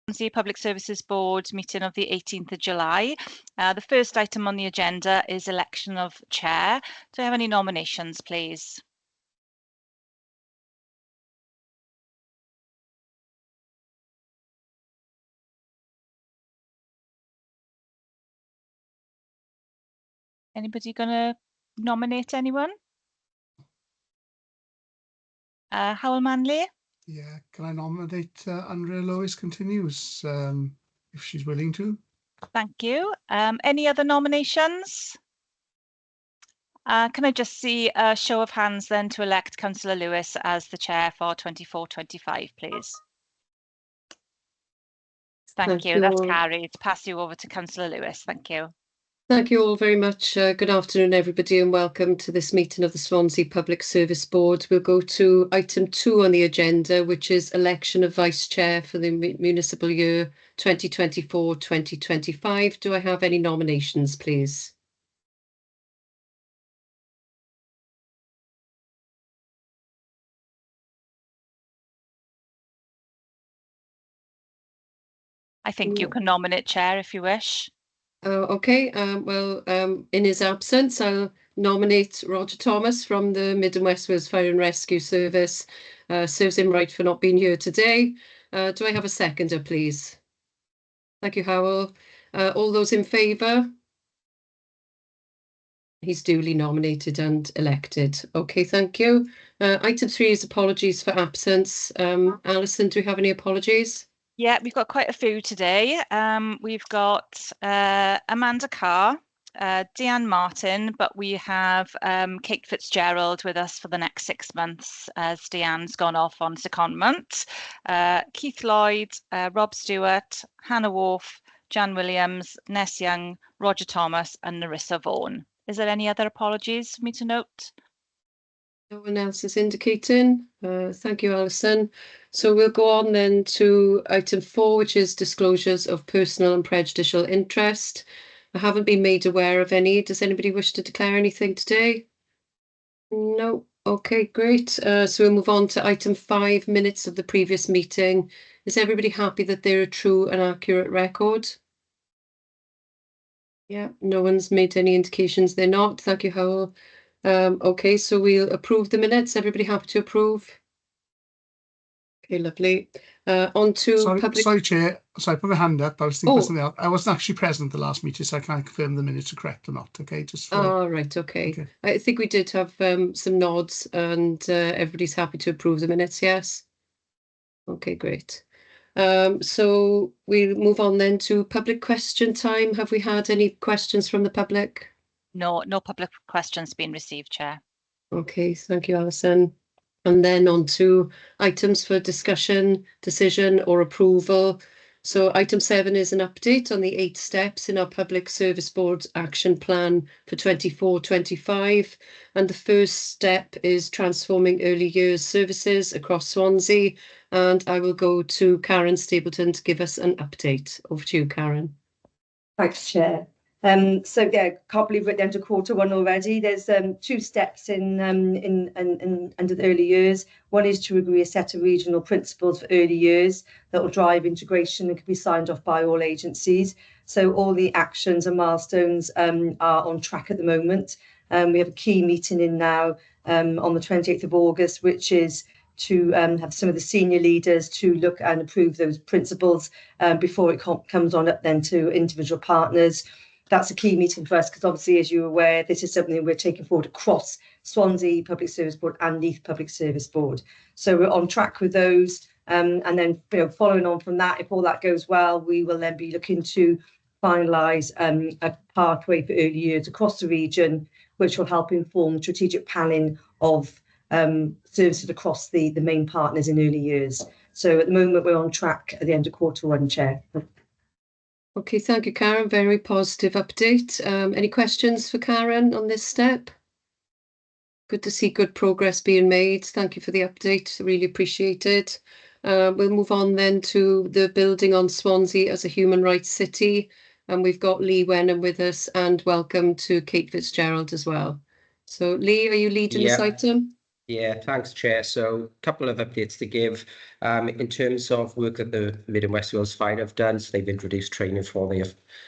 Swansea Public Services Board meeting of the 18th of July. The first item on the agenda is election of chair. Do I have any nominations, please? Anybody going to nominate anyone? Howell Manley? Yeah, can I nominate Andrea Lois continues if she's willing to? Thank you. Any other nominations? Can I just see a show of hands then to elect Councillor Lewis as the chair for 24-25, please? Thank you. That's carried. Pass you over to Councillor Lewis. Thank you. Thank you all very much. Good afternoon, everybody, and welcome to this meeting of the Swansea Public Service Board. We'll go to item 2 on the agenda, which is election of vice chair for the municipal year 2024-2025. Do I have any nominations, please? I think you can nominate chair if you wish. Okay, in his absence, I'll nominate Roger Thomas from the Mid and West Wales Fire and Rescue Service. Serves him right for not being here today. Do I have a seconder, please? Thank you, Howell. All those in favour? He's duly nominated and elected. Okay, thank you. Item 3 is apologies for absence. Alison, do we have any apologies? Yeah, we've got quite a few today. We've got Amanda Carr, Deanne Martin, but we have Kate Fitzgerald with us for the next 6 months as Deanne's gone off on secondment. Keith Lloyd, Rob Stewart, Hannah Wolf, Jan Williams, Ness Young, Roger Thomas and Narissa Vaughan. Is there any other apologies for me to note? No one else is indicating. Thank you, Alison. So we'll go on then to item 4, which is disclosures of personal and prejudicial interest. I haven't been made aware of any. Does anybody wish to declare anything today? No. Okay, great. So we'll move on to item 5, minutes of the previous meeting. Is everybody happy that they're a true and accurate record? Yeah, no one's made any indications they're not. Thank you, Howell. Okay, so we'll approve the minutes. Everybody happy to approve? Okay, lovely. On to public... Sorry, Chair. Sorry, I put my hand up. I was thinking of something else. I wasn't actually present the last meeting, so I can't confirm the minutes are correct or not. Okay, just for... Oh, right, okay. I think we did have some nods and everybody's happy to approve the minutes, yes? Okay, great. So we'll move on then to public question time. Have we had any questions from the public? No public questions been received, Chair. Okay, thank you, Alison. And then on to items for discussion, decision or approval. So item 7 is an update on the 8 steps in our Public Service Board action plan for 24-25. And the first step is transforming early years services across Swansea. And I will go to Karen Stapleton to give us an update. Over to you, Karen. Thanks, Chair. So yeah, can't believe we're at the end of Q1 already. There's 2 steps in under the early years. One is to agree a set of regional principles for early years that will drive integration and can be signed off by all agencies. So all the actions and milestones are on track at the moment. We have a key meeting in now on the 28th of August, which is to have some of the senior leaders to look and approve those principles before it comes on up then to individual partners. That's a key meeting for us because obviously, as you're aware, this is something we're taking forward across Swansea Public Service Board and Neath Public Service Board. So we're on track with those. And then, following on from that, if all that goes well, we will then be looking to finalise a pathway for early years across the region, which will help inform strategic planning of services across the main partners in early years. So at the moment, we're on track at the end of Q1, Chair. Okay, thank you, Karen. Very positive update. Any questions for Karen on this step? Good to see good progress being made. Thank you for the update. Really appreciate it. We'll move on then to the building on Swansea as a human rights city. And we've got Lee Wenham with us, and welcome to Kate Fitzgerald as well. So Lee, are you leading this item? Yeah, thanks, Chair. So a couple of updates to give. In terms of work that the Mid and West Wales Fire have done, so they've introduced training for their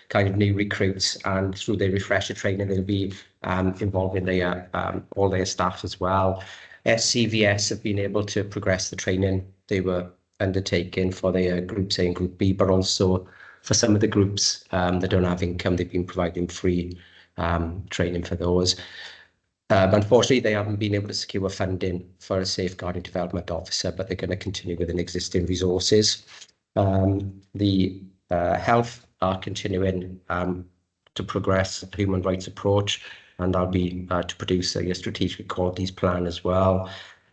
kind of new recruits, and through their refresher training, they'll be involving their all their staff as well. SCVS have been able to progress the training they were undertaking for their Group A and Group B, but also for some of the groups that don't have income, they've been providing free training for those. Unfortunately, they haven't been able to secure funding for a safeguarding development officer, but they're going to continue with an existing resources. The health are continuing to progress a human rights approach, and I'll be to produce a strategic qualities plan as well.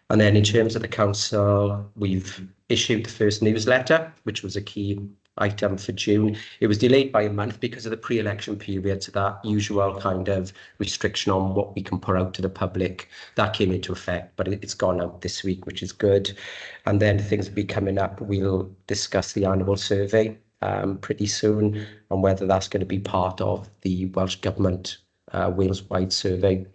And then in terms of the council, we've issued the first newsletter, which was a key item for June. It was delayed by a month because of the pre-election period, so that usual kind of restriction on what we can put out to the public, that came into effect, but it's gone out this week, which is good. And then things will be coming up. We'll discuss the annual survey pretty soon, and whether that's going to be part of the Welsh Government Wales-wide survey,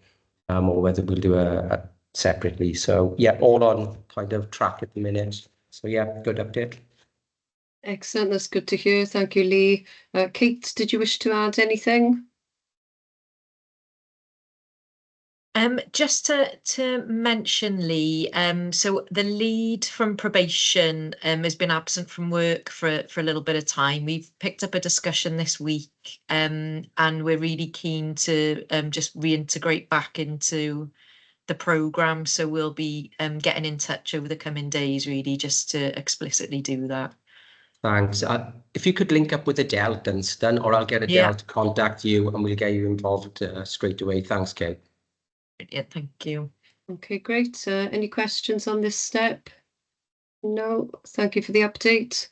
or whether we'll do a separately. So yeah, all on kind of track at the minute. So yeah, good update. Excellent, that's good to hear. Thank you, Lee. Kate, did you wish to add anything? Just to mention, Lee, so the lead from probation has been absent from work for a little bit of time. We've picked up a discussion this week, and we're really keen to just reintegrate back into the programme. So we'll be getting in touch over the coming days, really, just to explicitly do that. Thanks. If you could link up with Adele Dunstan, or I'll get Adele to contact you and we'll get you involved straight away. Thanks, Kate. Yeah, thank you. Okay, great. Any questions on this step? No, thank you for the update.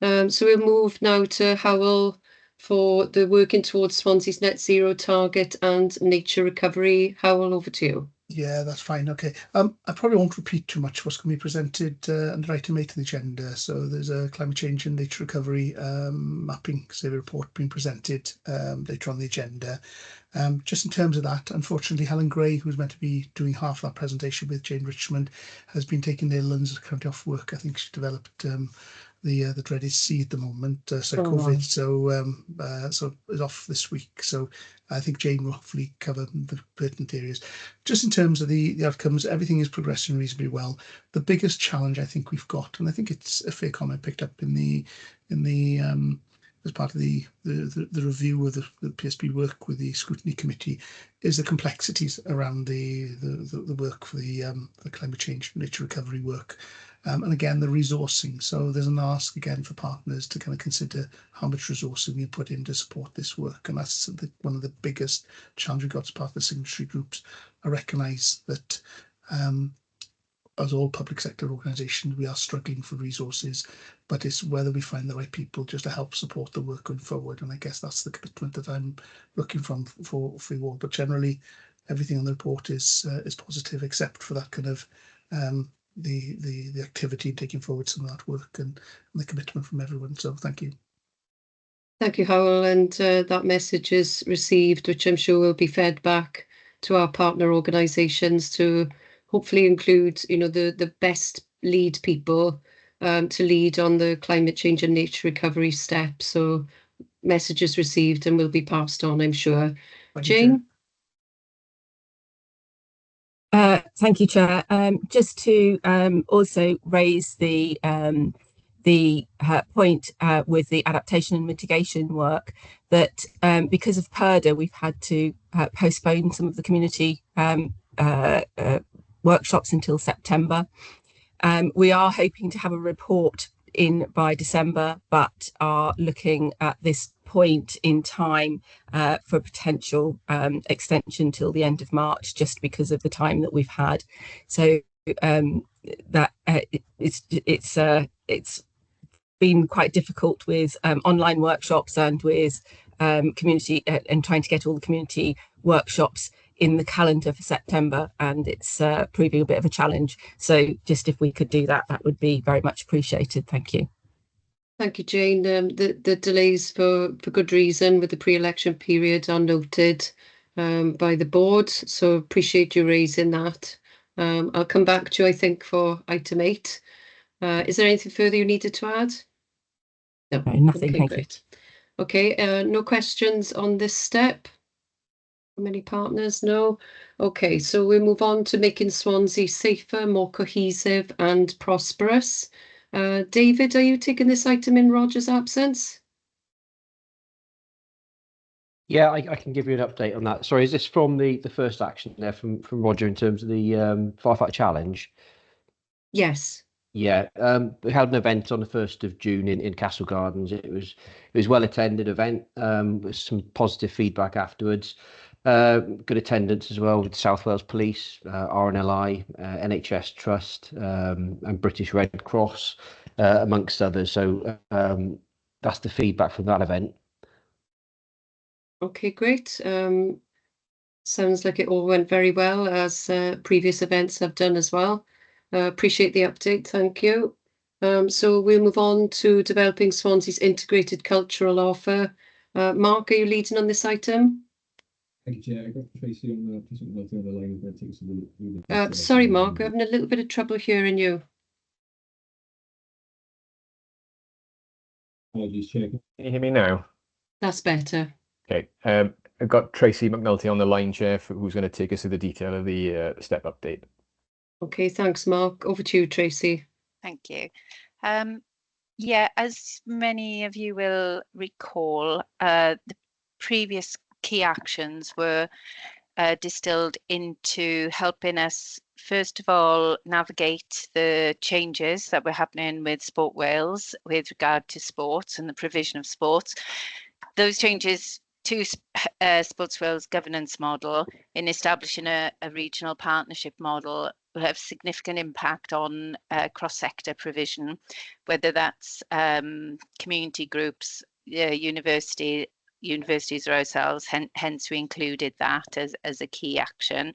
So we'll move now to Howell for the working towards Swansea's net zero target and nature recovery. Howell, over to you. Yeah, that's fine. Okay. I probably won't repeat too much what's going to be presented under item 8 of the agenda. So there's a climate change and nature recovery mapping survey report being presented later on the agenda. Just in terms of that, unfortunately, Helen Gray, who's meant to be doing half that presentation with Jane Richmond, has been taking ill and is currently off work. I think she developed the dreaded C at the moment, COVID. So is off this week. So I think Jane will hopefully cover the pertinent areas. Just in terms of the outcomes, everything is progressing reasonably well. The biggest challenge I think we've got, and I think it's a fair comment picked up in the as part of the review of the PSB work with the scrutiny committee, is the complexities around the work for the climate change and nature recovery work. And again, the resourcing. So there's an ask again for partners to kind of consider how much resourcing we put in to support this work. And that's one of the biggest challenges we've got as part of the signatory groups. I recognise that as all public sector organisations, we are struggling for resources, but it's whether we find the right people just to help support the work going forward. And I guess that's the commitment that I'm looking for you all. But generally, everything on the report is positive, except for that kind of the activity taking forward some of that work and the commitment from everyone. So thank you. Thank you, Howell. And that message is received, which I'm sure will be fed back to our partner organisations to hopefully include, you know, the best lead people to lead on the climate change and nature recovery steps. So messages received and will be passed on, I'm sure. Jane? Thank you, Chair. Just to also raise the point with the adaptation and mitigation work, that because of PERDA, we've had to postpone some of the community workshops until September. We are hoping to have a report in by December, but are looking at this point in time for potential extension till the end of March, just because of the time that we've had. So that it's been quite difficult with online workshops and with community and trying to get all the community workshops in the calendar for September, and it's proving a bit of a challenge. So just if we could do that, that would be very much appreciated. Thank you. Thank you, Jane. The delays for good reason with the pre-election period are noted by the board, so appreciate you raising that. I'll come back to you, I think, for item 8. Is there anything further you needed to add? No, nothing, Okay, thank you. great. Okay, no questions on this step? From any partners? No? Okay, so we move on to making Swansea safer, more cohesive and prosperous. David, are you taking this item in Roger's absence? Yeah, I can give you an update on that. Sorry, is this from the first action there from Roger in terms of the firefighter challenge? Yes. Yeah, we held an event on the 1st of June in Castle Gardens. It was well attended event with some positive feedback afterwards. Good attendance as well with South Wales Police, RNLI, NHS Trust, and British Red Cross, amongst others. So that's the feedback from that event. Okay, great. Sounds like it all went very well, as previous events have done as well. Appreciate the update, thank you. So we'll move on to developing Swansea's integrated cultural offer. Mark, are you leading on this item? Thank you, Chair. I've got Tracy on the line, but I think it's Sorry, Mark, I'm having a little bit of trouble hearing you. Apologies, Chair. Can you hear me now? That's better. Okay. I've got Tracy McNulty on the line, Chair, who's going to take us through the detail of the step update. Okay, thanks, Mark. Over to you, Tracy. Thank you. Yeah, as many of you will recall, the previous key actions were distilled into helping us, first of all, navigate the changes that were happening with Sport Wales with regard to sports and the provision of sports. Those changes to Sports Wales governance model in establishing a regional partnership model will have significant impact on cross-sector provision, whether that's community groups, universities or ourselves. Hence, we included that as a key action.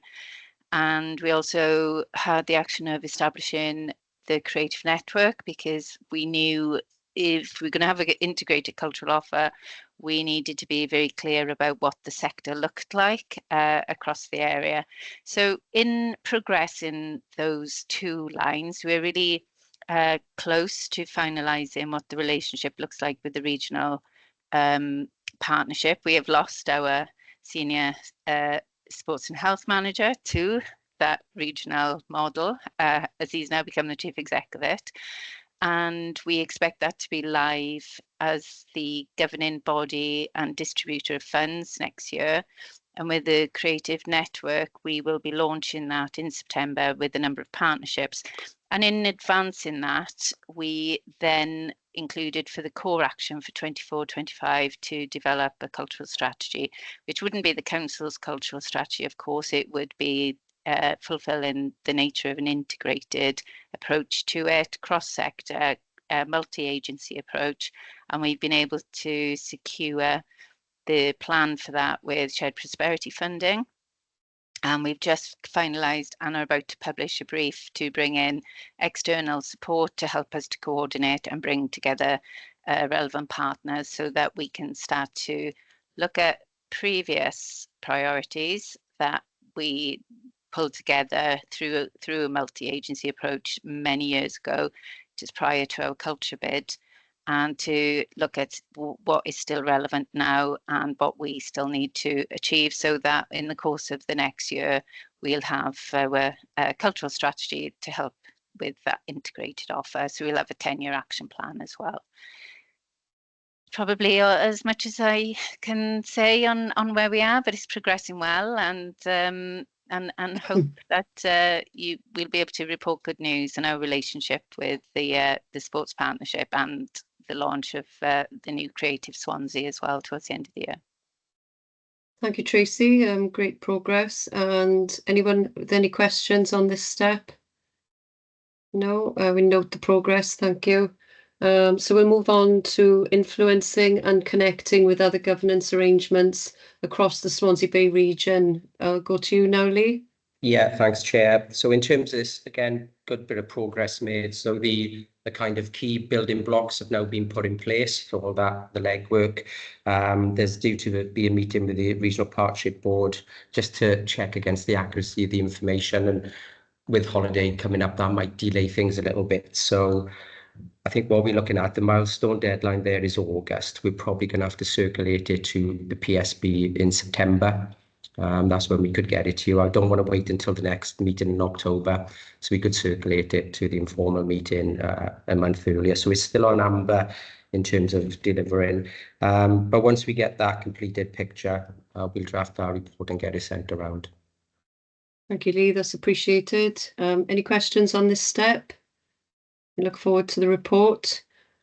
And we also had the action of establishing the creative network, because we knew if we're going to have an integrated cultural offer, we needed to be very clear about what the sector looked like across the area. So in progressing those two lines, we're really close to finalising what the relationship looks like with the regional partnership. We have lost our senior sports and health manager to that regional model, as he's now become the chief exec of it. And we expect that to be live as the governing body and distributor of funds next year. And with the creative network, we will be launching that in September with a number of partnerships. And in advancing that, we then included for the core action for 24-25 to develop a cultural strategy, which wouldn't be the council's cultural strategy, of course. It would be fulfilling the nature of an integrated approach to it, cross-sector, multi-agency approach. And we've been able to secure the plan for that with shared prosperity funding. And we've just finalised and are about to publish a brief to bring in external support to help us to coordinate and bring together relevant partners, so that we can start to look at previous priorities that we pulled together through a multi-agency approach many years ago, just prior to our culture bid, and to look at what is still relevant now and what we still need to achieve, so that in the course of the next year, we'll have our cultural strategy to help with that integrated offer. So we'll have a 10-year action plan as well. Probably as much as I can say on where we are, but it's progressing well, and hope that we'll be able to report good news in our relationship with the sports partnership and the launch of the new Creative Swansea as well towards the end of the year. Thank you, Tracy. Great progress. And anyone with any questions on this step? No, we note the progress. Thank you. So we'll move on to influencing and connecting with other governance arrangements across the Swansea Bay region. I'll go to you now, Lee. Yeah, thanks, Chair. So in terms of this, again, good bit of progress made. So the kind of key building blocks have now been put in place for all that, the legwork. There's due to be a meeting with the Regional Partnership Board just to check against the accuracy of the information. And with holiday coming up, that might delay things a little bit. So I think what we're looking at, the milestone deadline there is August. We're probably going to have to circulate it to the PSB in September. That's when we could get it to you. I don't want to wait until the next meeting in October, so we could circulate it to the informal meeting a month earlier. So we're still on amber in terms of delivering. But once we get that completed picture, we'll draft our report and get it sent around. Thank you, Lee. That's appreciated. Any questions on this step? I look forward to the report.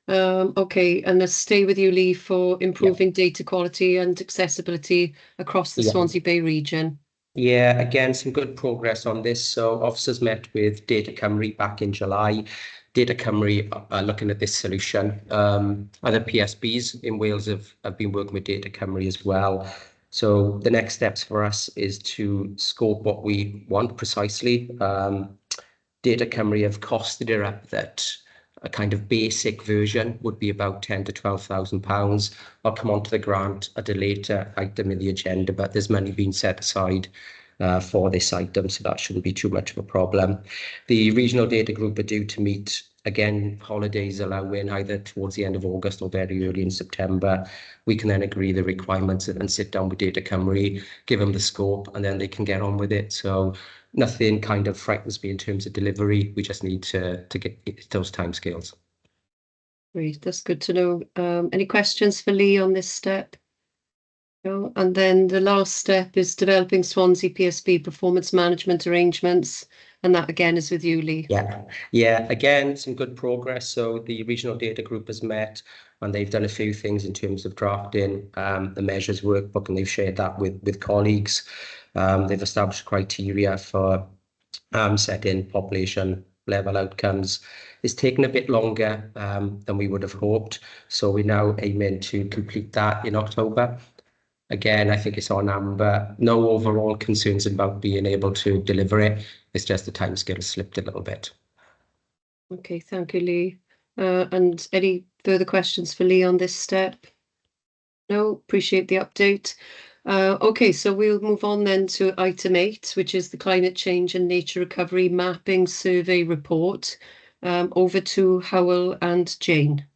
Okay, and let's stay with you, Lee, for improving data quality and accessibility across the Swansea Bay region. Yeah, again, some good progress on this. So officers met with Data Cymru back in July. Data Cymru are looking at this solution. Other PSBs in Wales have been working with Data Cymru as well. So the next steps for us is to scope what we want precisely. Data Cymru have costed it up that a kind of basic version would be about £10,000 to £12,000. I'll come on to the grant at a later item in the agenda, but there's money being set aside for this item, so that shouldn't be too much of a problem. The regional data group are due to meet again, holidays allowing, either towards the end of August or very early in September. We can then agree the requirements and sit down with Data Cymru, give them the scope, and then they can get on with it. So nothing kind of frightens me in terms of delivery. We just need to get those timescales. Great, that's good to know. Any questions for Lee on this step? No? And then the last step is developing Swansea PSB performance management arrangements. And that again is with you, Lee. Yeah, again, some good progress. So the regional data group has met and they've done a few things in terms of drafting the measures workbook, and they've shared that with colleagues. They've established criteria for setting population level outcomes. It's taken a bit longer than we would have hoped. So we're now aiming to complete that in October. Again, I think it's on amber. No overall concerns about being able to deliver it. It's just the timescale slipped a little bit. Okay, thank you, Lee. And any further questions for Lee on this step? No, appreciate the update. Okay, so we'll move on then to item 8, which is the Climate Change and Nature Recovery Mapping Survey Report. Over to Howell and Jane.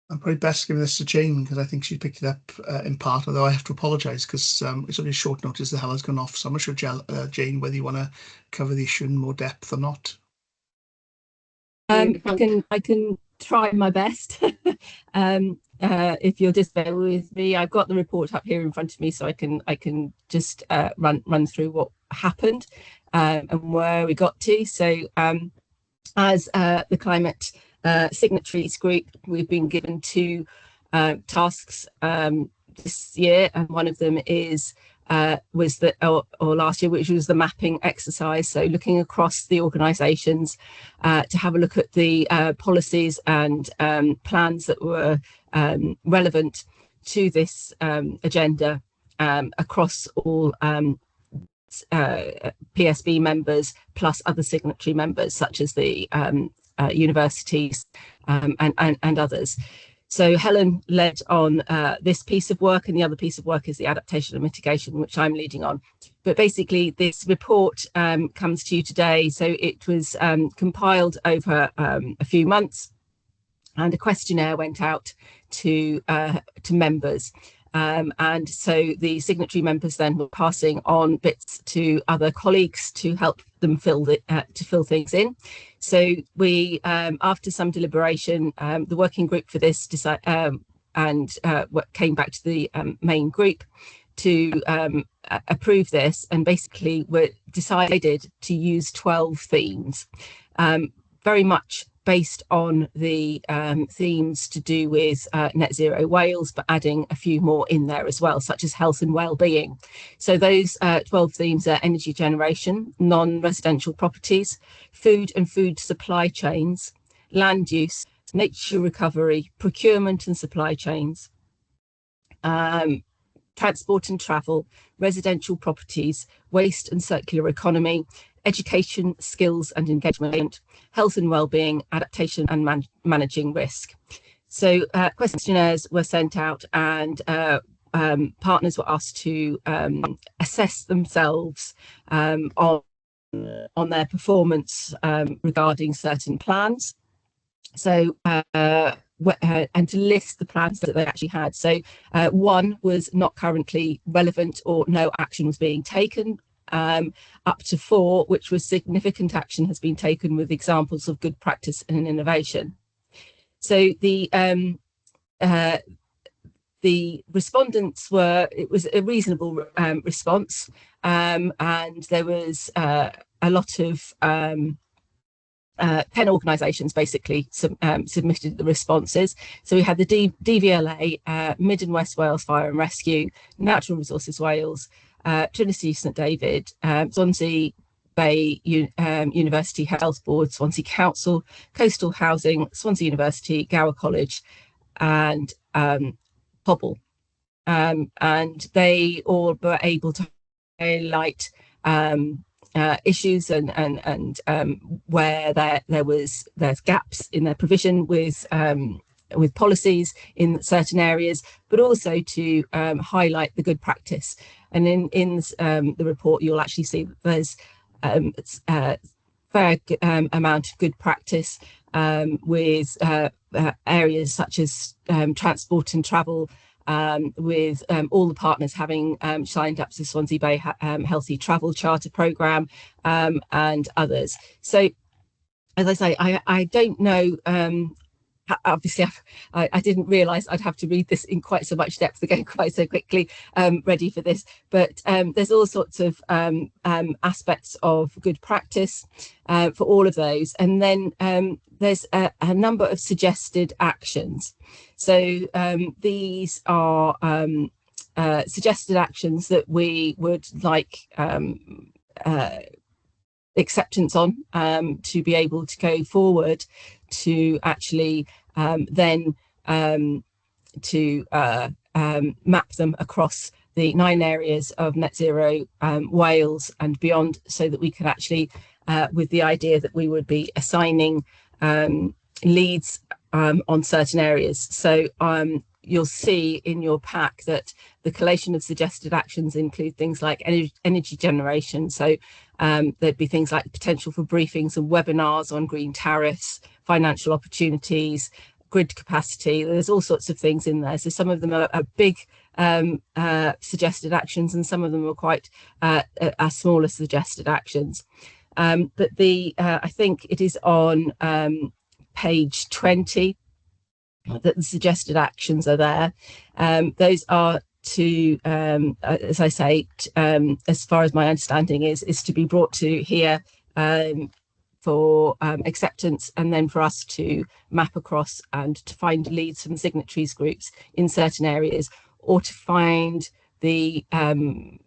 I'm probably best giving this to Jane because I think she picked it up in part, although I have to apologise because it's only short notice the hell has gone off. So I'm not sure, Jane, whether you want to cover the issue in more depth or not. I can try my best. If you'll just bear with me, I've got the report up here in front of me, so I can just run through what happened and where we got to. So as the climate signatories group, we've been given 2 tasks this year, and one of them is was that or last year, which was the mapping exercise. So looking across the organisations to have a look at the policies and plans that were relevant to this agenda across all PSB members plus other signatory members such as the universities and others. So Helen led on this piece of work, and the other piece of work is the adaptation and mitigation, which I'm leading on. But basically this report comes to you today. So it was compiled over a few months, and a questionnaire went out to members. And so the signatory members then were passing on bits to other colleagues to help them fill things in. So we, after some deliberation, the working group for this decided came back to the main group to approve this, and basically we decided to use 12 themes, very much based on the themes to do with net zero Wales, but adding a few more in there as well, such as health and well-being. So those 12 themes are energy generation, non-residential properties, food and food supply chains, land use, nature recovery, procurement and supply chains, transport and travel, residential properties, waste and circular economy, education, skills and engagement, health and well-being, adaptation and managing risk. So questionnaires were sent out, and partners were asked to assess themselves on on their performance regarding certain plans. So and to list the plans that they actually had. So one was not currently relevant or no action was being taken, up to 4, which was significant action has been taken with examples of good practice and innovation. So the respondents it was a reasonable response, and there was a lot of 10 organisations basically submitted the responses. So we had the DVLA, Mid and West Wales Fire and Rescue, Natural Resources Wales, Trinity St David, Swansea Bay University Health Board, Swansea Council, Coastal Housing, Swansea University, Gower College, and Pobble. And they all were able to highlight issues and where there's gaps in their provision with policies in certain areas, but also to highlight the good practice. And in the report, you'll actually see that there's a fair amount of good practice with areas such as transport and travel, with all the partners having signed up to the Swansea Bay Healthy Travel Charter Programme, and others. So, as I say, I don't know. Obviously, I didn't realise I'd have to read this in quite so much depth again quite so quickly, ready for this. But there's all sorts of aspects of good practice for all of those. And then there's a number of suggested actions. So these are suggested actions that we would like acceptance on, to be able to go forward to actually then to map them across the 9 areas of net zero Wales and beyond, so that we could actually, with the idea that we would be assigning leads on certain areas. So you'll see in your pack that the collation of suggested actions include things like energy generation. So there'd be things like the potential for briefings and webinars on green tariffs, financial opportunities, grid capacity. There's all sorts of things in there. So some of them are big suggested actions, and some of them are quite are smaller suggested actions. But I think it is on page 20 that the suggested actions are there. Those are to, as I say, as far as my understanding is to be brought to here for acceptance, and then for us to map across and to find leads from signatories groups in certain areas, or to find the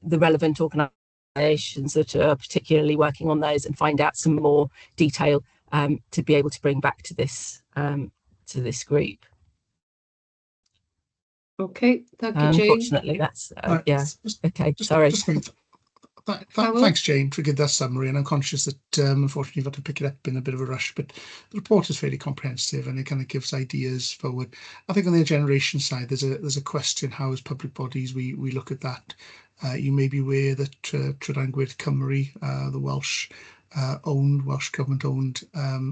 relevant organisations that are particularly working on those and find out some more detail to be able to bring back to this group. Okay, thank you, Jane. Unfortunately, that's yeah. Okay, sorry. Thanks, Jane, for giving that summary. And I'm conscious that unfortunately you've had to pick it up in a bit of a rush, but the report is fairly comprehensive and it kind of gives ideas forward. I think on the generation side, there's a question: how as public bodies we look at that. You may be aware that Trydanwyr Cymru, the Welsh government owned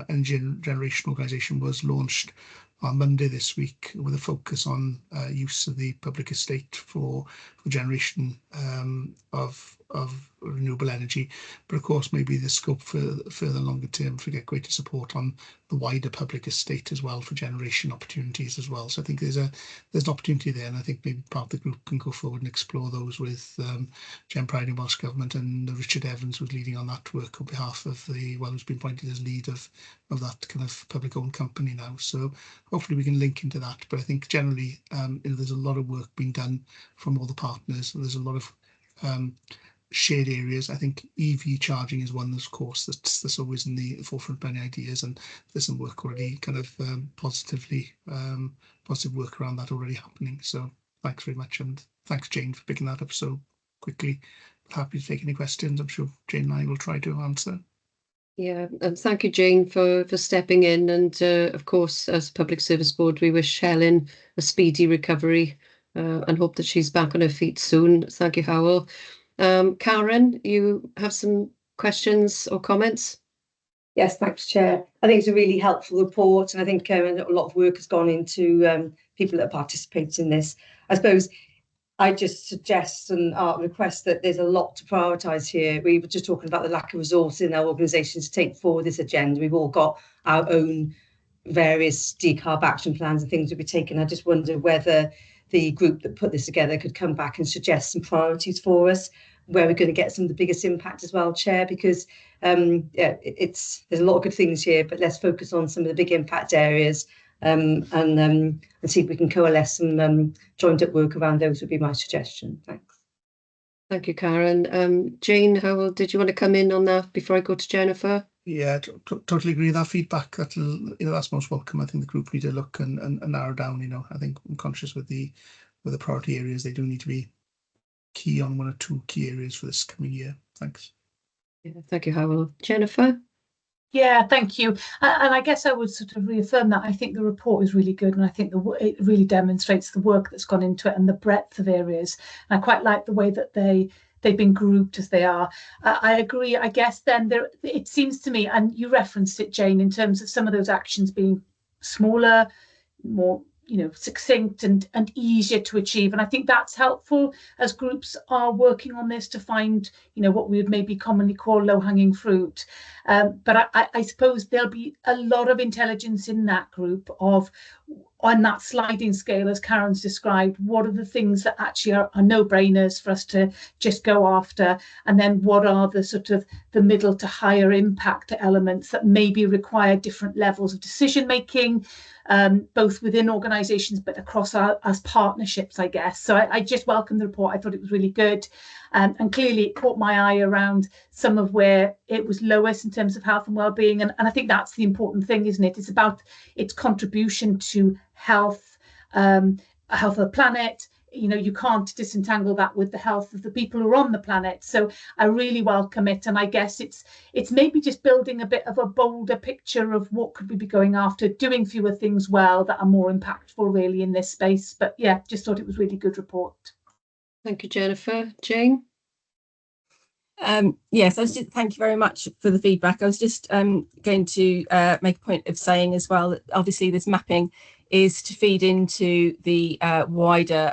energy generation organisation, was launched on Monday this week with a focus on use of the public estate for generation of renewable energy. But of course, maybe the scope for further longer term to get greater support on the wider public estate as well for generation opportunities as well. So I think there's an opportunity there, and I think maybe part of the group can go forward and explore those with Jen Pride in Welsh Government, and Richard Evans was leading on that work on behalf of the who's been appointed as lead of that kind of public owned company now. So hopefully we can link into that. But I think generally there's a lot of work being done from all the partners. There's a lot of shared areas. I think EV charging is one, of course, that's always in the forefront of many ideas, and there's some work already kind of positive work around that already happening. So thanks very much, and thanks, Jane, for picking that up so quickly. Happy to take any questions. I'm sure Jane and I will try to answer. Yeah, and thank you, Jane, for stepping in. And of course, as Public Service Board, we wish Helen a speedy recovery and hope that she's back on her feet soon. Thank you, Howell. Karen, you have some questions or comments? Yes, thanks, Chair. I think it's a really helpful report, and I think a lot of work has gone into people that participate in this. I suppose I just suggest and request that there's a lot to prioritise here. We were just talking about the lack of resource in our organisation to take forward this agenda. We've all got our own various decarb action plans and things to be taken. I just wonder whether the group that put this together could come back and suggest some priorities for us, where we're going to get some of the biggest impact as well, Chair, because there's a lot of good things here, but let's focus on some of the big impact areas and see if we can coalesce some joint up work around those would be my suggestion. Thanks. Thank you, Karen. Jane, Howell, did you want to come in on that before I go to Jennifer? Yeah, totally agree with that feedback. That's most welcome. I think the group need to look and narrow down. I think I'm conscious with the priority areas, they do need to be key on one or two key areas for this coming year. Thanks. Yeah, thank you, Howell. Jennifer? Yeah, thank you. And I guess I would sort of reaffirm that. I think the report is really good, and I think it really demonstrates the work that's gone into it and the breadth of areas. And I quite like the way that they've been grouped as they are. I agree. I guess then it seems to me, and you referenced it, Jane, in terms of some of those actions being smaller, more succinct and easier to achieve. And I think that's helpful as groups are working on this to find, what we would maybe commonly call low-hanging fruit. But I suppose there'll be a lot of intelligence in that group on that sliding scale, as Karen's described, what are the things that actually are no-brainers for us to just go after? And then what are the sort of the middle to higher impact elements that maybe require different levels of decision-making, both within organisations but across as partnerships, I guess. So I just welcome the report. I thought it was really good. And clearly it caught my eye around some of where it was lowest in terms of health and well-being. And I think that's the important thing, isn't it? It's about its contribution to health of the planet. You can't disentangle that with the health of the people who are on the planet. So I really welcome it. And I guess it's maybe just building a bit of a bolder picture of what could we be going after, doing fewer things well that are more impactful really in this space. But yeah, just thought it was a really good report. Thank you, Jennifer. Jane? Yes, thank you very much for the feedback. I was just going to make a point of saying as well that obviously this mapping is to feed into the wider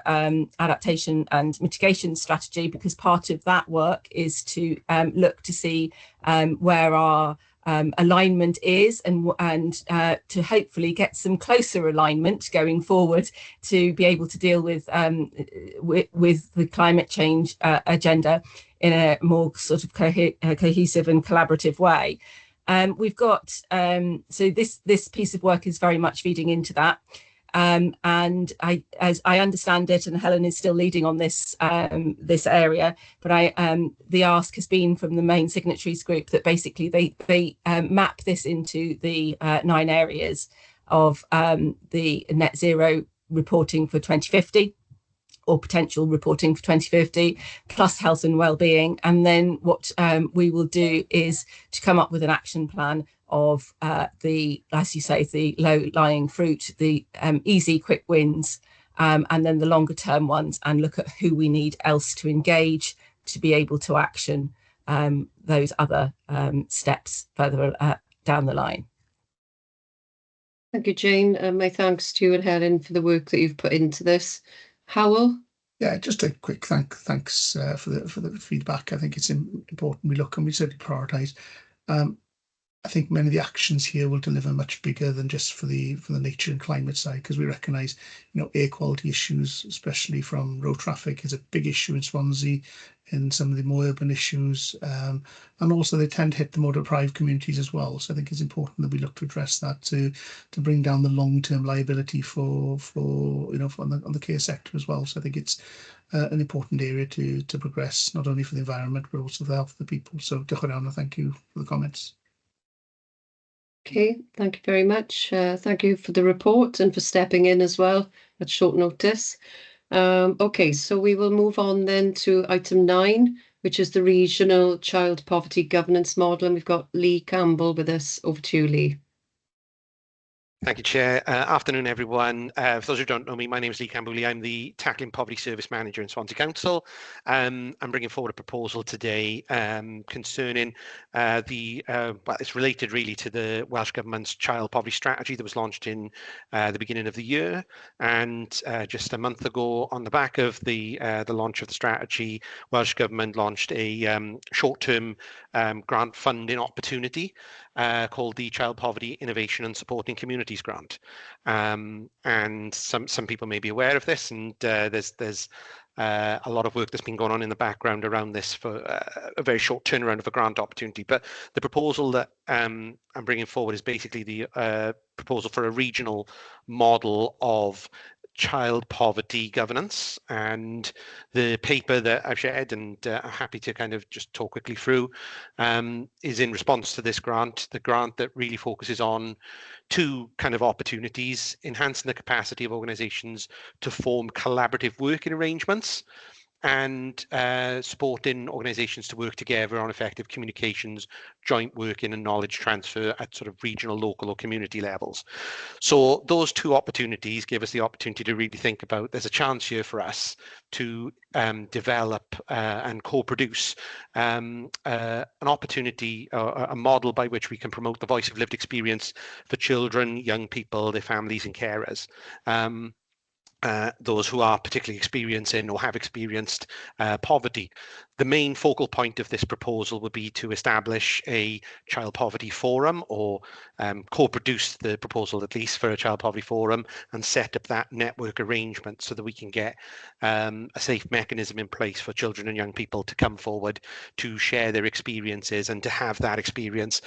adaptation and mitigation strategy, because part of that work is to look to see where our alignment is and to hopefully get some closer alignment going forward to be able to deal with the climate change agenda in a more sort of cohesive and collaborative way. We've got so this piece of work is very much feeding into that, and as I understand it, and Helen is still leading on this this area, but the ask has been from the main signatories group that basically they map this into the 9 areas of the net zero reporting for 2050. Or potential reporting for 2050, plus health and well-being. And then what we will do is to come up with an action plan of as you say, the low-lying fruit, the easy, quick wins, and then the longer-term ones, and look at who we need else to engage to be able to action those other steps further down the line. Thank you, Jane. My thanks to you and Helen for the work that you've put into this. Howell? Yeah, just a quick thanks for the feedback. I think it's important we look and we certainly prioritise. I think many of the actions here will deliver much bigger than just for the nature and climate side, because we recognise, air quality issues, especially from road traffic, is a big issue in Swansea, in some of the more urban issues, and also they tend to hit the more deprived communities as well. So I think it's important that we look to address that to bring down the long-term liability for on the care sector as well. So I think it's an important area to progress, not only for the environment but also for the health of the people. So diolch yn fawr and thank you for the comments. Okay, thank you very much. Thank you for the report and for stepping in as well at short notice. Okay, so we will move on then to item 9, which is the Regional Child Poverty Governance Model. And we've got Lee Campbell with us. Over to you, Lee. Thank you, Chair. Afternoon, everyone. For those who don't know me, my name is Lee Cambouli. I'm the Tackling Poverty Service Manager in Swansea Council. I'm bringing forward a proposal today concerning well, it's related really to the Welsh Government's Child Poverty Strategy that was launched in the beginning of the year. And just a month ago, on the back of the launch of the strategy, Welsh Government launched a short-term grant funding opportunity called the Child Poverty Innovation and Supporting Communities Grant, and some people may be aware of this, and there's a lot of work that's been going on in the background around this for a very short turnaround of a grant opportunity. But the proposal that I'm bringing forward is basically the proposal for a regional model of child poverty governance, and the paper that I've shared, and I'm happy to kind of just talk quickly through, is in response to this grant, the grant that really focuses on two kind of opportunities: enhancing the capacity of organisations to form collaborative working arrangements, and supporting organisations to work together on effective communications, joint working and knowledge transfer at sort of regional, local or community levels. So those two opportunities give us the opportunity to really think about, there's a chance here for us to develop and co-produce an opportunity, a model by which we can promote the voice of lived experience for children, young people, their families and carers. Those who are particularly experiencing or have experienced poverty. The main focal point of this proposal would be to establish a child poverty forum, or co-produce the proposal at least for a child poverty forum, and set up that network arrangement so that we can get a safe mechanism in place for children and young people to come forward to share their experiences, and to have that experience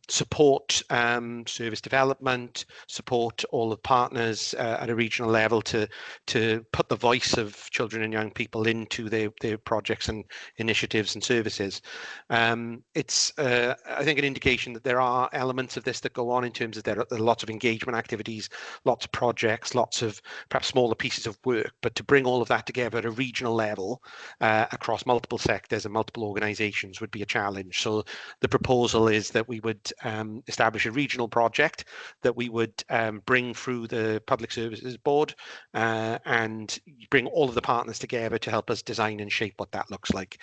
support service development, support all the partners at a regional level to put the voice of children and young people into their projects and initiatives and services. It's I think an indication that there are elements of this that go on in terms of there are lots of engagement activities, lots of projects, lots of perhaps smaller pieces of work, but to bring all of that together at a regional level across multiple sectors and multiple organisations would be a challenge. So the proposal is that we would establish a regional project that we would bring through the Public Services Board and bring all of the partners together to help us design and shape what that looks like.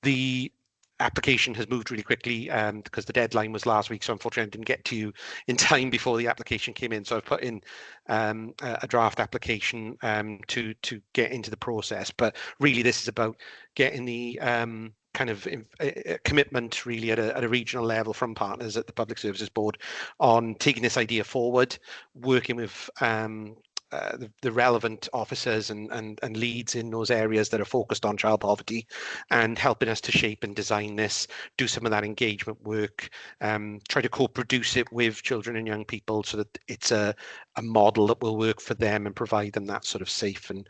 The application has moved really quickly because the deadline was last week, so unfortunately I didn't get to you in time before the application came in. So I've put in a draft application to get into the process. But really, this is about getting the kind of commitment really at a regional level from partners at the Public Services Board on taking this idea forward, working with the relevant officers and leads in those areas that are focused on child poverty, and helping us to shape and design this, do some of that engagement work, try to co-produce it with children and young people so that it's a model that will work for them and provide them that sort of safe and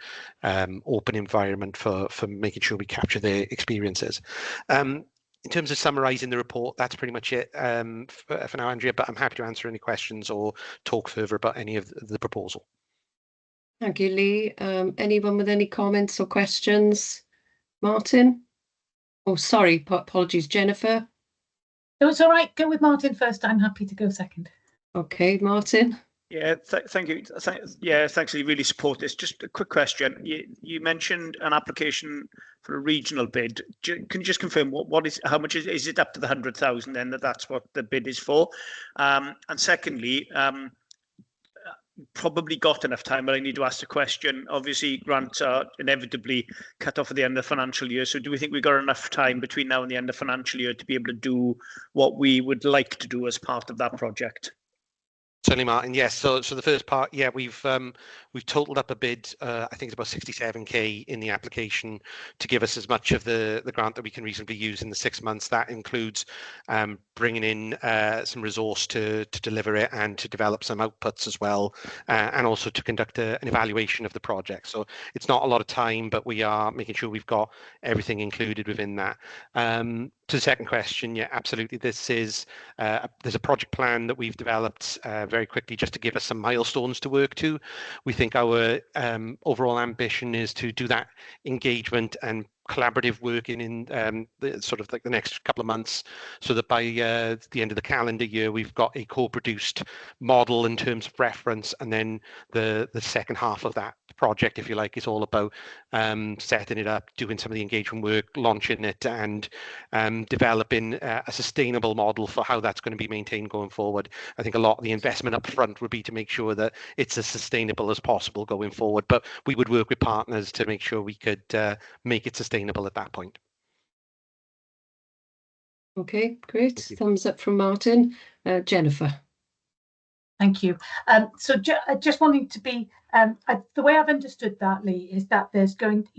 open environment for making sure we capture their experiences. In terms of summarising the report, that's pretty much it for now, Andrea, but I'm happy to answer any questions or talk further about any of the proposal. Thank you, Lee. Anyone with any comments or questions? Martin? Oh, sorry, apologies, Jennifer. No, it's all right. Go with Martin first. I'm happy to go second. Okay, Martin. Yeah, thank you. Yeah, thanks. I really support this. Just a quick question. You mentioned an application for a regional bid. Can you just confirm how much is it up to the 100,000 then that's what the bid is for? And secondly, probably got enough time, but I need to ask the question. Obviously, grants are inevitably cut off at the end of the financial year. So do we think we've got enough time between now and the end of financial year to be able to do what we would like to do as part of that project? Certainly, Martin. Yes. So the first part, yeah, we've totaled up a bid. I think it's about 67k in the application to give us as much of the grant that we can reasonably use in the 6 months. That includes bringing in some resource to deliver it and to develop some outputs as well, and also to conduct an evaluation of the project. So it's not a lot of time, but we are making sure we've got everything included within that. To the second question, yeah, absolutely. This is there's a project plan that we've developed very quickly just to give us some milestones to work to. We think our overall ambition is to do that engagement and collaborative working in the sort of like the next couple of months, so that by the end of the calendar year we've got a co-produced model in terms of reference, and then the second half of that project, if you like, is all about setting it up, doing some of the engagement work, launching it, and developing a sustainable model for how that's going to be maintained going forward. I think a lot of the investment up front would be to make sure that it's as sustainable as possible going forward, but we would work with partners to make sure we could make it sustainable at that point. Okay, great. Thumbs up from Martin. Jennifer. Thank you. So just wanting to be, the way I've understood that, Lee, is that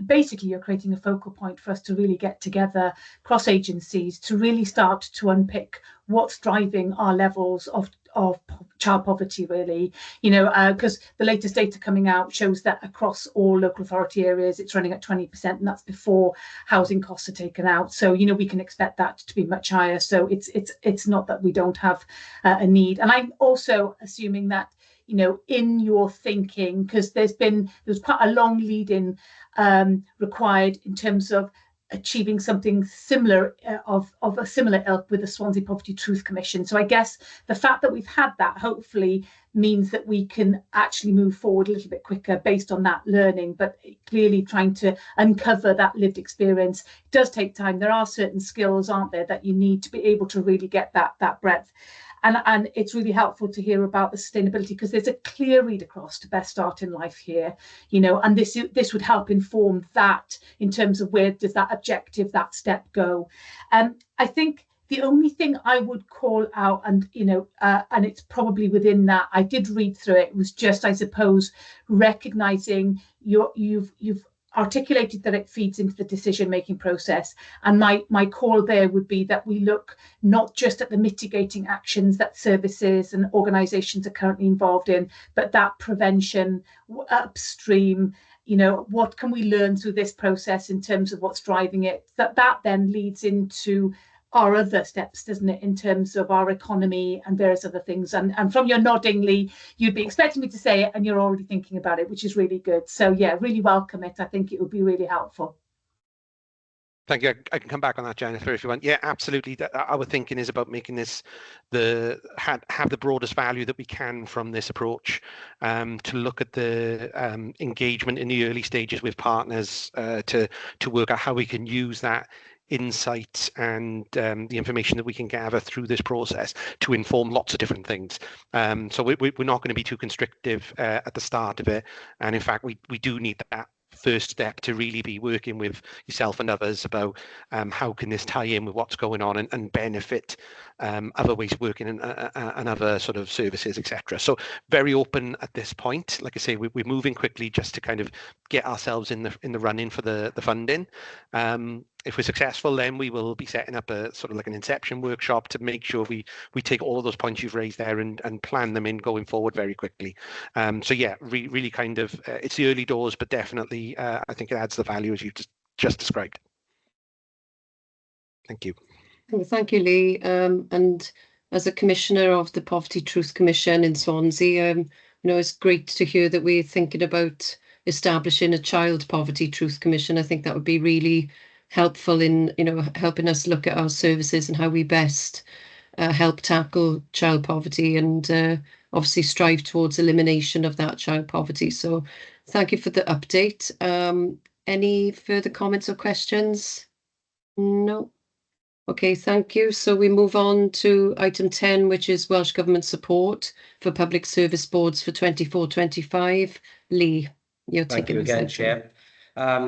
basically you're creating a focal point for us to really get together cross agencies to really start to unpick what's driving our levels of child poverty, really, because the latest data coming out shows that across all local authority areas it's running at 20%, and that's before housing costs are taken out. So we can expect that to be much higher. So it's not that we don't have a need. And I'm also assuming that in your thinking, because there's quite a long lead in required in terms of achieving something similar of a similar ilk with the Swansea Poverty Truth Commission. So I guess the fact that we've had that hopefully means that we can actually move forward a little bit quicker based on that learning, but clearly trying to uncover that lived experience does take time. There are certain skills, aren't there, that you need to be able to really get that breadth. And it's really helpful to hear about the sustainability, because there's a clear read across to Best Start in Life here, and this would help inform that in terms of where does that objective, that step go. I think the only thing I would call out, and and it's probably within that, I did read through it, was just, I suppose, recognizing you've articulated that it feeds into the decision-making process. And my call there would be that we look not just at the mitigating actions that services and organisations are currently involved in, but that prevention upstream. What can we learn through this process in terms of what's driving it? That then leads into our other steps, doesn't it, in terms of our economy and various other things. And from your nodding, Lee, you'd be expecting me to say it and you're already thinking about it, which is really good. So yeah, really welcome it. I think it would be really helpful. Thank you. I can come back on that, Jennifer, if you want. Yeah, absolutely. Our thinking is about making this have the broadest value that we can from this approach, to look at the engagement in the early stages with partners, to work out how we can use that insight and the information that we can gather through this process to inform lots of different things. So we're not going to be too constrictive at the start of it. And in fact, we do need that first step to really be working with yourself and others about how can this tie in with what's going on and benefit other ways of working and other sort of services, etc. So very open at this point. Like I say, we're moving quickly just to kind of get ourselves in the running for the funding. If we're successful, then we will be setting up a sort of like an inception workshop to make sure we take all of those points you've raised there and plan them in going forward very quickly. So yeah, really kind of it's the early doors, but definitely I think it adds the value as you just described. Thank you. Well, thank you, Lee. And as a commissioner of the Poverty Truth Commission in Swansea, it's great to hear that we're thinking about establishing a Child Poverty Truth Commission. I think that would be really helpful in helping us look at our services and how we best help tackle child poverty and obviously strive towards elimination of that child poverty. So thank you for the update. Any further comments or questions? No. Okay, thank you. So we move on to item 10, which is Welsh Government support for public service boards for 24-25. Lee, you're taking Thank you again, Chair.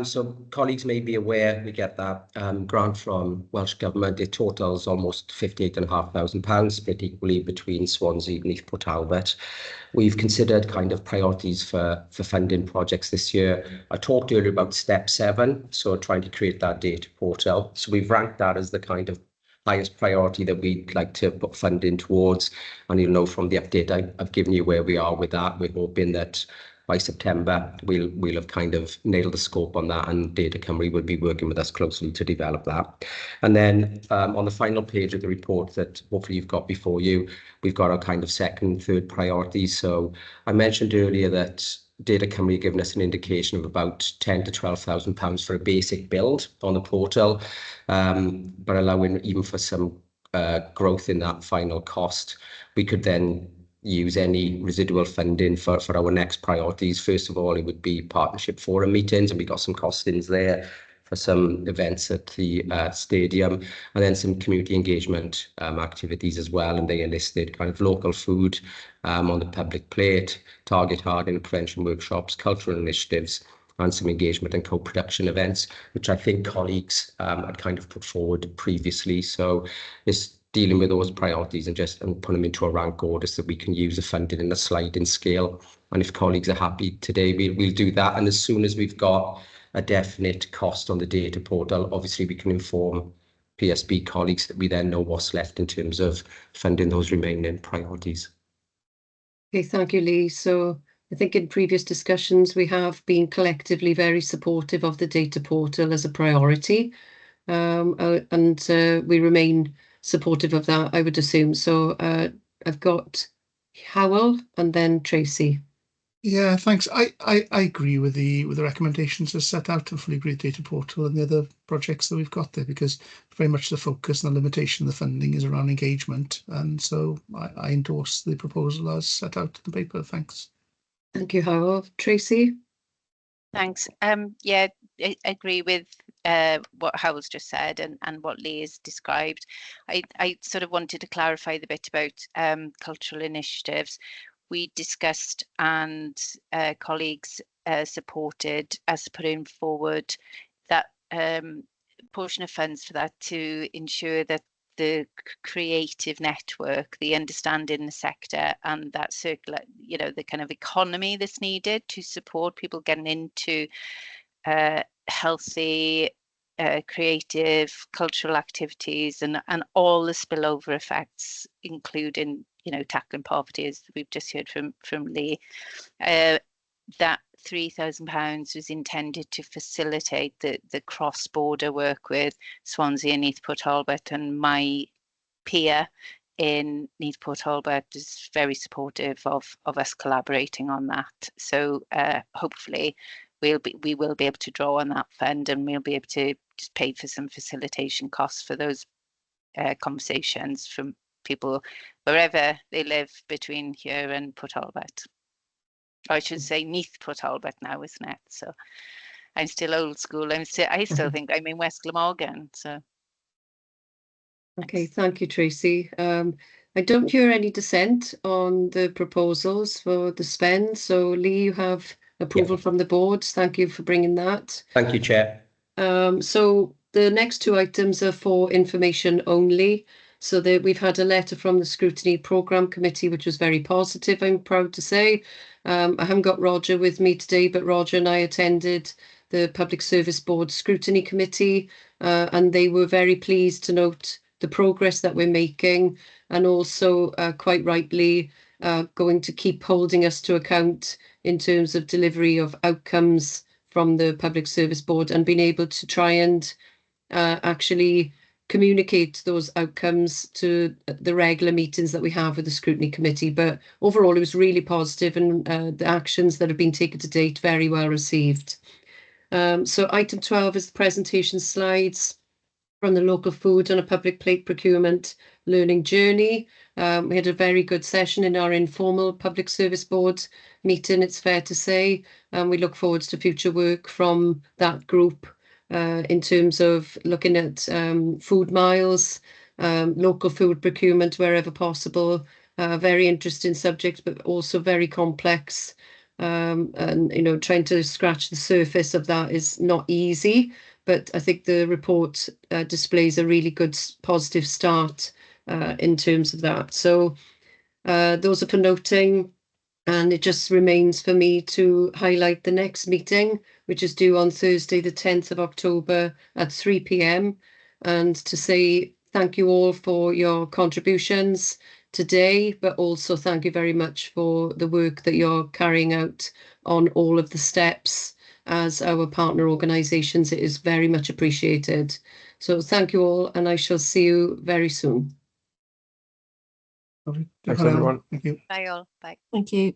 So colleagues may be aware we get that grant from Welsh Government. It totals almost £58,500, split equally between Swansea and East Port Talbot. We've considered kind of priorities for funding projects this year. I talked earlier about step 7, so trying to create that data portal. So we've ranked that as the kind of highest priority that we'd like to put funding towards. And you'll know from the update I've given you where we are with that. We're hoping that by September, we'll have kind of nailed the scope on that, and Data Cymru will be working with us closely to develop that. And then on the final page of the report that hopefully you've got before you, we've got our kind of second, third priorities. So I mentioned earlier that Data Cymru giving us an indication of about 10 to 12,000 pounds for a basic build on the portal, but allowing even for some growth in that final cost. We could then use any residual funding for our next priorities. First of all, it would be partnership forum meetings, and we got some costings there for some events at the stadium, and then some community engagement activities as well. And they enlisted kind of local food on the public plate, target hardening prevention workshops, cultural initiatives, and some engagement and co-production events, which I think colleagues had kind of put forward previously. So it's dealing with those priorities and put them into a rank order so that we can use the funding in a sliding scale. And if colleagues are happy today, we'll do that. And as soon as we've got a definite cost on the data portal, obviously we can inform PSB colleagues that we then know what's left in terms of funding those remaining priorities. Okay, thank you, Lee. So I think in previous discussions, we have been collectively very supportive of the data portal as a priority, and we remain supportive of that, I would assume. So I've got Howell and then Tracy. Yeah, thanks. I agree with the recommendations as set out, and fully agree with data portal and the other projects that we've got there, because very much the focus and the limitation of the funding is around engagement, and so I endorse the proposal as set out in the paper. Thanks. Thank you, Howell. Tracy? Thanks. Yeah, I agree with what Howell's just said and what Lee has described. I sort of wanted to clarify the bit about cultural initiatives. We discussed and colleagues supported us putting forward that portion of funds for that to ensure that the creative network, the understanding in the sector, and that circular, the kind of economy that's needed to support people getting into healthy, creative, cultural activities, and all the spillover effects, including tackling poverty, as we've just heard from Lee. That £3,000 was intended to facilitate the cross-border work with Swansea and Neath Port Talbot, and my peer in Neath Port Talbot is very supportive of us collaborating on that. So hopefully we will be able to draw on that fund, and we'll be able to just pay for some facilitation costs for those conversations from people wherever they live between here and Port Talbot. I should say Neath Port Talbot now, isn't it? So I'm still old school. I still think I'm in West Glamorgan. So. Okay, thank you, Tracy. I don't hear any dissent on the proposals for the spend. So Lee, you have approval from the board. Thank you for bringing that. Thank you, Chair. So the next two items are for information only. So we've had a letter from the Scrutiny Programme Committee, which was very positive, I'm proud to say. I haven't got Roger with me today, but Roger and I attended the Public Service Board Scrutiny Committee, and they were very pleased to note the progress that we're making, and also quite rightly going to keep holding us to account in terms of delivery of outcomes from the Public Service Board, and being able to try and actually communicate those outcomes to the regular meetings that we have with the Scrutiny Committee. But overall, it was really positive, and the actions that have been taken to date, very well received. So item 12 is the presentation slides from the local food and a public plate procurement learning journey. We had a very good session in our informal Public Service Board meeting, it's fair to say, and we look forward to future work from that group in terms of looking at food miles, local food procurement wherever possible. Very interesting subject, but also very complex. And trying to scratch the surface of that is not easy, but I think the report displays a really good positive start in terms of that. So those are for noting. And it just remains for me to highlight the next meeting, which is due on Thursday, the 10th of October at 3 p.m. And to say thank you all for your contributions today, but also thank you very much for the work that you're carrying out on all of the steps as our partner organisations. It is very much appreciated. So thank you all, and I shall see you very soon. Thanks, everyone. Thank you. Bye all. Bye. Thank you.